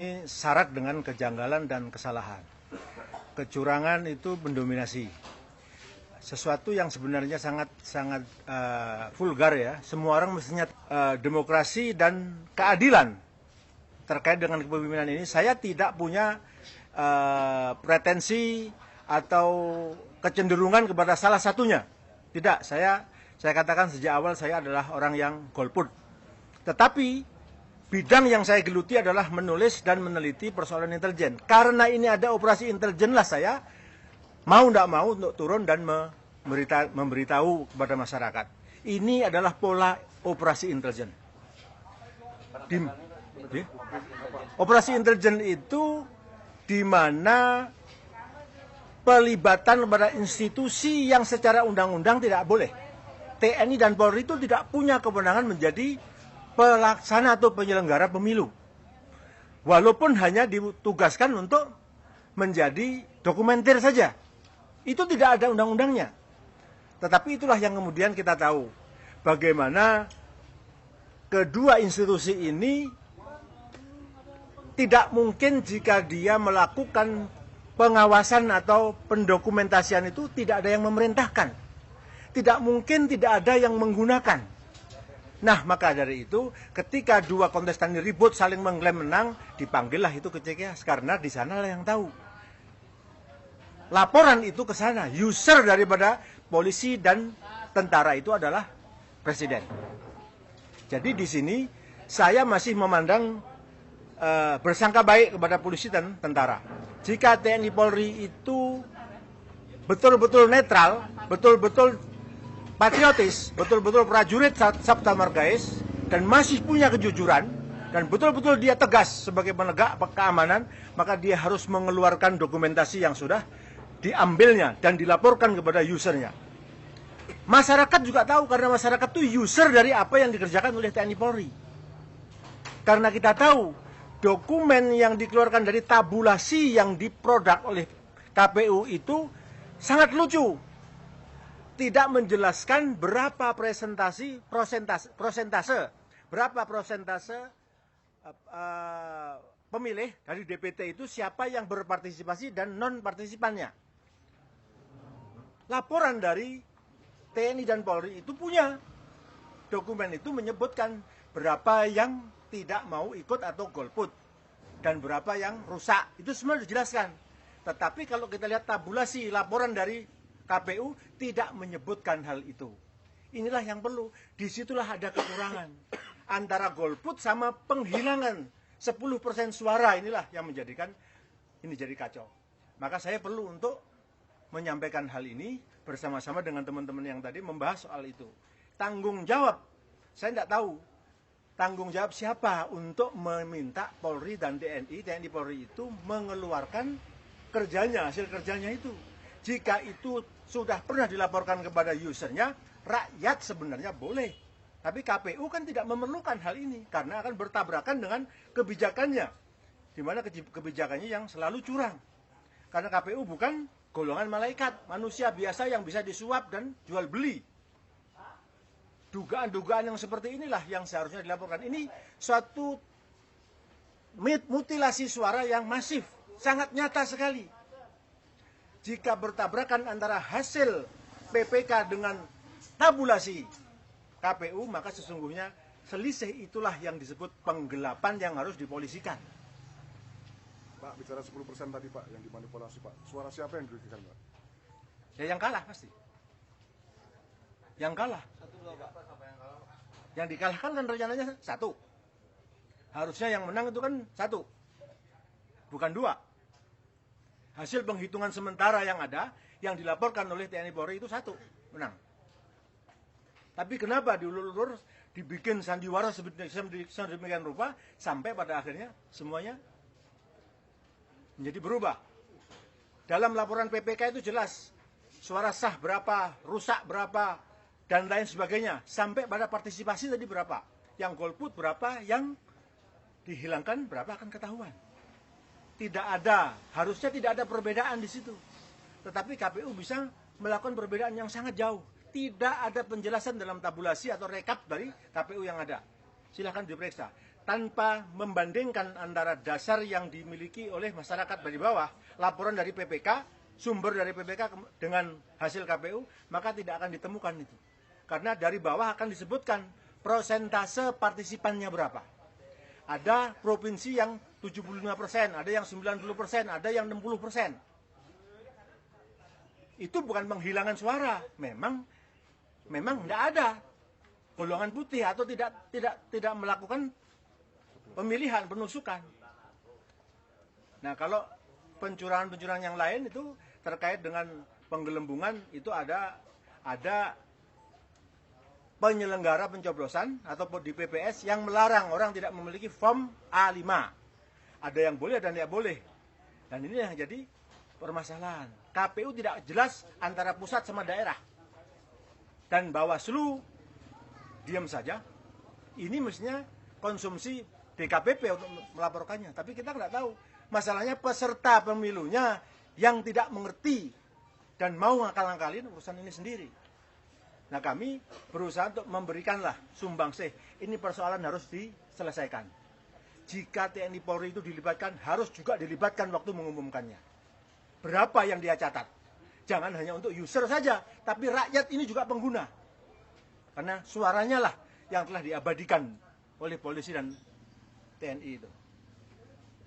Ini syarat dengan kejanggalan dan kesalahan. Kecurangan itu mendominasi. Sesuatu yang sebenarnya sangat vulgar ya. Semua orang mestinya demokrasi dan keadilan terkait dengan kepemimpinan ini. Saya tidak punya pretensi atau kecenderungan kepada salah satunya. Tidak, saya katakan sejak awal saya adalah orang yang golput. Tetapi bidang yang saya geluti adalah menulis dan meneliti persoalan intelijen. Karena ini ada operasi intelijen lah saya mau tidak mau untuk turun dan memberitahu kepada masyarakat. Ini adalah pola operasi intelijen. Operasi intelijen itu di mana pelibatan kepada institusi yang secara undang-undang tidak boleh. TNI dan Polri itu tidak punya kewenangan menjadi pelaksana atau penyelenggara pemilu. Walaupun hanya ditugaskan untuk menjadi dokumenter saja. Itu tidak ada undang-undangnya. Tetapi itulah yang kemudian kita tahu. Bagaimana kedua institusi ini tidak mungkin jika dia melakukan pengawasan atau pendokumentasian itu tidak ada yang memerintahkan. Tidak mungkin tidak ada yang menggunakan. Nah, maka dari itu, ketika dua kontestan ini ribut, saling mengklaim menang, dipanggillah itu ke CKS, karena di sana lah yang tahu. Laporan itu ke sana, user daripada polisi dan tentara itu adalah presiden. Jadi di sini, saya masih memandang bersangka baik kepada polisi dan tentara. Jika TNI Polri itu betul-betul netral, betul-betul patriotis, betul-betul prajurit Sabta Margais, dan masih punya kejujuran, dan betul-betul dia tegas sebagai penegak keamanan, maka dia harus mengeluarkan dokumentasi yang sudah diambilnya dan dilaporkan kepada usernya. Masyarakat juga tahu, karena masyarakat itu user dari apa yang dikerjakan oleh TNI Polri. Karena kita tahu, dokumen yang dikeluarkan dari tabulasi yang diproduk oleh KPU itu sangat lucu. Tidak menjelaskan berapa persentase pemilih dari DPT itu siapa yang berpartisipasi dan non partisipannya. Laporan dari TNI dan Polri itu punya dokumen, itu menyebutkan berapa yang tidak mau ikut atau golput dan berapa yang rusak, itu semua dijelaskan. Tetapi kalau kita lihat tabulasi laporan dari KPU tidak menyebutkan hal itu. Inilah yang perlu. Disitulah ada kekurangan. Antara golput sama penghilangan 10% suara, inilah yang menjadikan ini jadi kacau. Maka saya perlu untuk menyampaikan hal ini bersama-sama dengan teman-teman yang tadi membahas soal itu. Tanggung jawab, saya tidak tahu. Tanggung jawab siapa untuk meminta Polri dan TNI Polri itu mengeluarkan kerjanya, hasil kerjanya itu. Jika itu sudah pernah dilaporkan kepada usernya, rakyat sebenarnya boleh. Tapi KPU kan tidak memerlukan hal ini, karena akan bertabrakan dengan kebijakannya. Di mana kebijakannya yang selalu curang. Karena KPU bukan golongan malaikat, manusia biasa yang bisa disuap dan jual beli. Dugaan-dugaan yang seperti inilah yang seharusnya dilaporkan. Ini suatu mutilasi suara yang masif, sangat nyata sekali. Jika bertabrakan antara hasil PPK dengan tabulasi KPU, maka sesungguhnya selisih itulah yang disebut penggelapan yang harus dipolisikan. Pak, bicara 10% tadi Pak, yang dimanipulasi Pak, suara siapa yang dirugikan Pak? Ya yang kalah pasti. Yang kalah. Yang dikalahkan kan rencananya satu. Harusnya yang menang itu kan satu, bukan dua. Hasil penghitungan sementara yang ada, yang dilaporkan oleh TNI Polri itu satu, menang. Tapi kenapa diulur-ulur, dibikin sandiwara sedemikian rupa, sampai pada akhirnya semuanya menjadi berubah. Dalam laporan PPK itu jelas, suara sah berapa, rusak berapa, dan lain sebagainya. Sampai pada partisipasi tadi berapa, yang golput berapa, yang dihilangkan berapa akan ketahuan. Tidak ada, harusnya tidak ada perbedaan di situ. Tetapi KPU bisa melakukan perbedaan yang sangat jauh. Tidak ada penjelasan dalam tabulasi atau rekap dari KPU yang ada. Silahkan diperiksa. tanpa membandingkan antara dasar yang dimiliki oleh masyarakat dari bawah, laporan dari PPK, sumber dari PPK dengan hasil KPU, maka tidak akan ditemukan itu. Karena dari bawah akan disebutkan persentase partisipannya berapa. Ada provinsi yang 75%, ada yang 90%, ada yang 60%. Itu bukan penghilangan suara, memang tidak ada golongan putih atau tidak melakukan pemilihan, penusukan. Nah, kalau pencurangan-pencurangan yang lain itu terkait dengan penggelembungan, itu ada penyelenggara pencoblosan atau di PPS yang melarang orang tidak memiliki form A5. Ada yang boleh dan tidak boleh. Dan ini yang jadi permasalahan. KPU tidak jelas antara pusat sama daerah. Dan Bawaslu diam saja. Ini mestinya konsumsi DKPP untuk melaporkannya. Tapi kita nggak tahu. Masalahnya peserta pemilunya yang tidak mengerti dan mau ngakal-ngakalin urusan ini sendiri. Nah, kami berusaha untuk memberikanlah sumbangsih. Ini persoalan harus diselesaikan. Jika TNI Polri itu dilibatkan, harus juga dilibatkan waktu mengumumkannya. Berapa yang dia catat? Jangan hanya untuk user saja, tapi rakyat ini juga pengguna. Karena suaranya lah yang telah diabadikan oleh polisi dan TNI itu.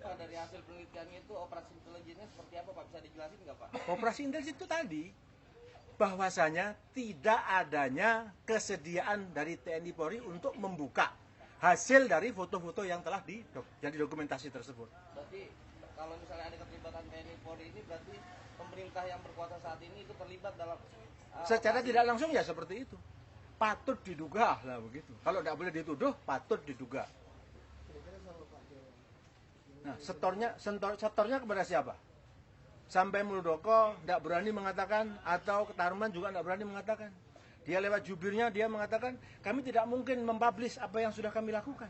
Pak, dari hasil penelitiannya itu operasi intelijennya seperti apa, Pak? Bisa dijelasin nggak, Pak? Operasi intelijen itu tadi, bahwasanya tidak adanya kesediaan dari TNI Polri untuk membuka hasil dari foto-foto yang telah jadi dokumentasi tersebut. Berarti kalau misalnya ada keterlibatan TNI Polri ini, berarti pemerintah yang berkuasa saat ini itu terlibat dalam secara tidak langsung ya seperti itu. Patut diduga lah begitu. Kalau tidak boleh dituduh, patut diduga. Nah, setornya kepada siapa? Sampai Muldoko tidak berani mengatakan, atau Ketarman juga tidak berani mengatakan. Dia lewat jubirnya, dia mengatakan, kami tidak mungkin mempublish apa yang sudah kami lakukan.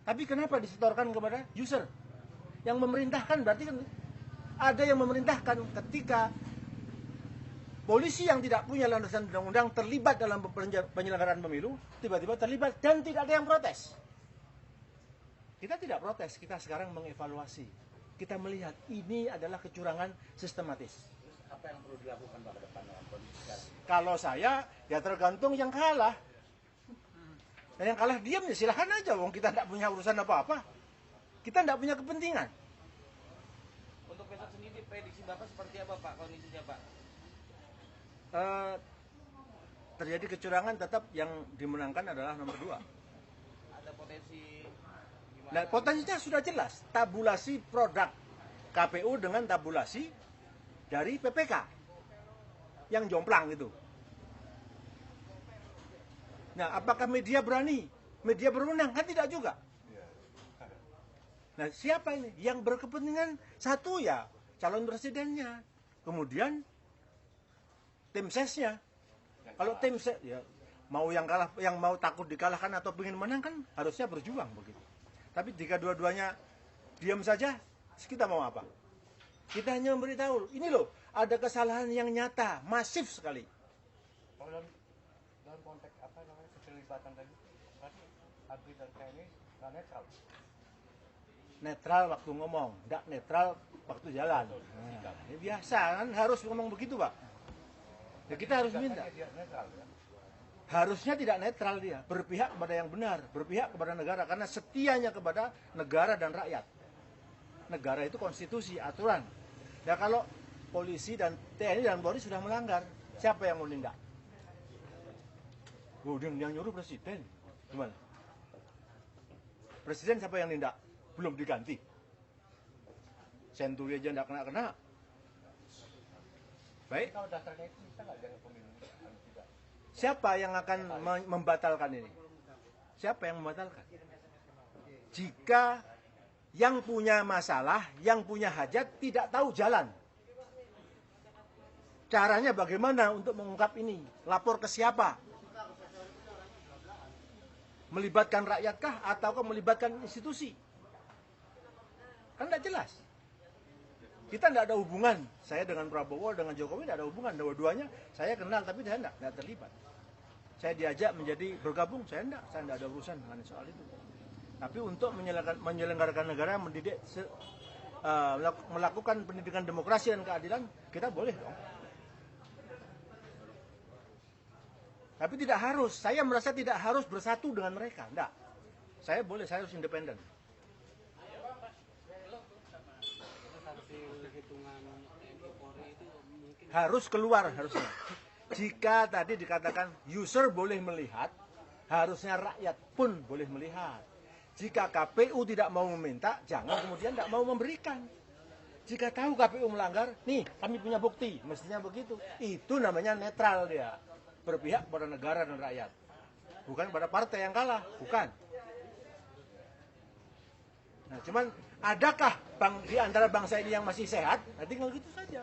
Tapi kenapa disetorkan kepada user? Yang memerintahkan berarti kan ada yang memerintahkan. Ketika polisi yang tidak punya landasan undang-undang terlibat dalam penyelenggaraan pemilu, tiba-tiba terlibat dan tidak ada yang protes. Kita tidak protes, kita sekarang mengevaluasi. Kita melihat ini adalah kecurangan sistematis. Apa yang perlu dilakukan, Pak, ke depan dalam kondisi sekarang? Kalau saya, ya tergantung yang kalah. Dan yang kalah diam ya silahkan aja, wong kita tidak punya urusan apa-apa. Kita tidak punya kepentingan. Untuk besok sendiri, prediksi Bapak seperti apa, Pak, kondisinya, Pak? Terjadi kecurangan, tetap yang dimenangkan adalah nomor 2. Ada potensi gimana? Nah, potensinya sudah jelas. Tabulasi produk KPU dengan tabulasi dari PPK. Yang jomplang itu. Nah, apakah media berani? Media berwenang? Kan tidak juga. Nah, siapa ini? Yang berkepentingan satu ya calon presidennya. Kemudian tim sesnya. Kalau tim ses ya mau yang kalah, yang mau takut dikalahkan atau ingin menang kan harusnya berjuang begitu. Tapi jika dua-duanya diam saja, kita mau apa? Kita hanya memberitahu, ini loh, ada kesalahan yang nyata, masif sekali. Kalau dalam konteks apa namanya keterlibatan tadi, berarti ABRI dan TNI nggak netral. Netral waktu ngomong, tidak netral waktu jalan. Nah, ini biasa kan harus ngomong begitu, Pak. Ya kita harus minta. Dia netral, ya? Harusnya tidak netral dia, berpihak kepada yang benar, berpihak kepada negara, karena setianya kepada negara dan rakyat. Negara itu konstitusi, aturan. Ya kalau polisi dan TNI dan Polri sudah melanggar, siapa yang mau nindak? Yang nyuruh presiden, gimana? Presiden siapa yang nindak? Belum diganti. Senturi aja tidak kena-kena. Baik. Kalau dasarnya itu bisa nggak jangan pemilu tidak? Siapa yang akan membatalkan ini? Siapa yang membatalkan? Jika yang punya masalah, yang punya hajat tidak tahu jalan. Caranya bagaimana untuk mengungkap ini? Lapor ke siapa? Melibatkan rakyatkah ataukah melibatkan institusi? Kan tidak jelas. Kita tidak ada hubungan. Saya dengan Prabowo, dengan Jokowi tidak ada hubungan. Dua-duanya saya kenal, tapi saya tidak terlibat. Saya diajak menjadi bergabung, saya tidak ada urusan dengan soal itu. Tapi untuk menyelenggarakan negara, mendidik, melakukan pendidikan demokrasi dan keadilan, kita boleh dong. Tapi tidak harus, saya merasa tidak harus bersatu dengan mereka, enggak. Saya boleh, saya harus independen. Harus keluar, harusnya. Jika tadi dikatakan user boleh melihat, harusnya rakyat pun boleh melihat. Jika KPU tidak mau meminta, jangan kemudian tidak mau memberikan. Jika tahu KPU melanggar, nih kami punya bukti, mestinya begitu. Itu namanya netral dia, berpihak pada negara dan rakyat. Bukan pada partai yang kalah, bukan. Nah, cuman adakah di antara bangsa ini yang masih sehat? Nah, tinggal gitu saja.